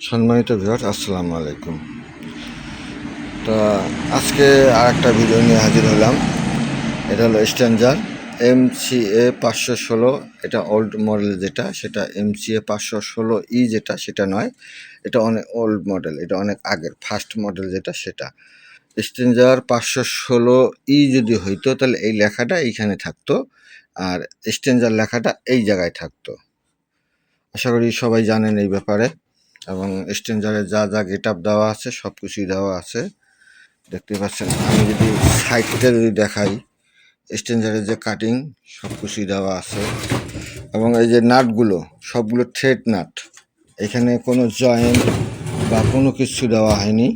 সম্মানিত ভিউয়ার্স, আসসালামু আলাইকুম। তো আজকে আর একটা ভিডিও নিয়ে হাজির হলাম। এটা হলো স্ট্যাঞ্জার MCA 516। এটা ওল্ড মডেল, যেটা সেটা MCA 516E, যেটা সেটা নয়, এটা অনেক ওল্ড মডেল, এটা অনেক আগের ফার্স্ট মডেল যেটা সেটা। স্ট্যাঞ্জার 516E যদি হইতো তাহলে এই লেখাটা এইখানে থাকতো, আর স্ট্যাঞ্জার লেখাটা এই জায়গায় থাকতো। আশা করি সবাই জানেন এই ব্যাপারে। এবং স্ট্যাঞ্জারে যা যা গেট আপ দেওয়া আছে সব কিছুই দেওয়া আছে, দেখতে পাচ্ছেন। আমি যদি সাইডটা যদি দেখাই, স্ট্যাঞ্জারের যে কাটিং সব কিছুই দেওয়া আছে। এবং এই যে নাটগুলো সবগুলো থ্রেড নাট, এখানে কোনো জয়েন্ট বা কোনো কিছু দেওয়া হয়নি।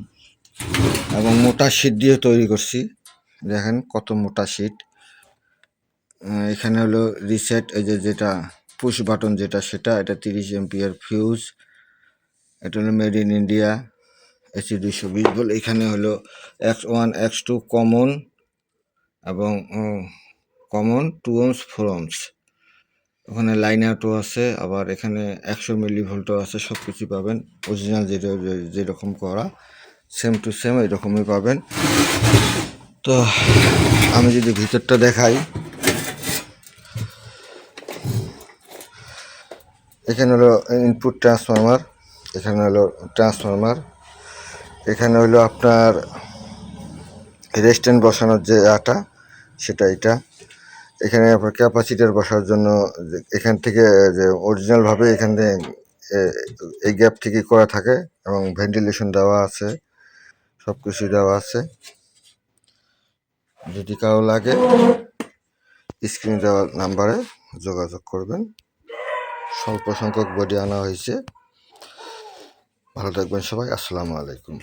এবং মোটা শিট দিয়ে তৈরি করছি, দেখেন কত মোটা শিট। এখানে হলো রিসেট, এই যে যেটা পুশ বাটন যেটা সেটা, এটা 30 এম্পিয়ার ফিউজ। এটা হলো made in India, AC 220 volt. এখানে হলো X1 X2 কমন এবং কমন 2 ohms 4 ohms। ওখানে লাইন আউটও আছে, আবার এখানে 100 মিলি ভোল্টও আছে। সব কিছু পাবেন অরিজিনাল, যেরকম করা সেম টু সেম এরকমই পাবেন। তো আমি যদি ভিতরটা দেখাই, এখানে হলো ইনপুট ট্রান্সফরমার, এখানে হলো ট্রান্সফরমার, এখানে হলো আপনার রেস্ট্যান্ড বসানোর যে আটা সেটা এটা। এখানে আপনার ক্যাপাসিটার বসার জন্য এখান থেকে যে অরিজিনালভাবে এখানে এই গ্যাপ থেকে করা থাকে, এবং ভেন্টিলেশন দেওয়া আছে, সব কিছুই দেওয়া আছে। যদি কারো লাগে স্ক্রিনে দেওয়া নাম্বারে যোগাযোগ করবেন। স্বল্প সংখ্যক বডি আনা হয়েছে। ভালো থাকবেন সবাই, আসসালামু আলাইকুম।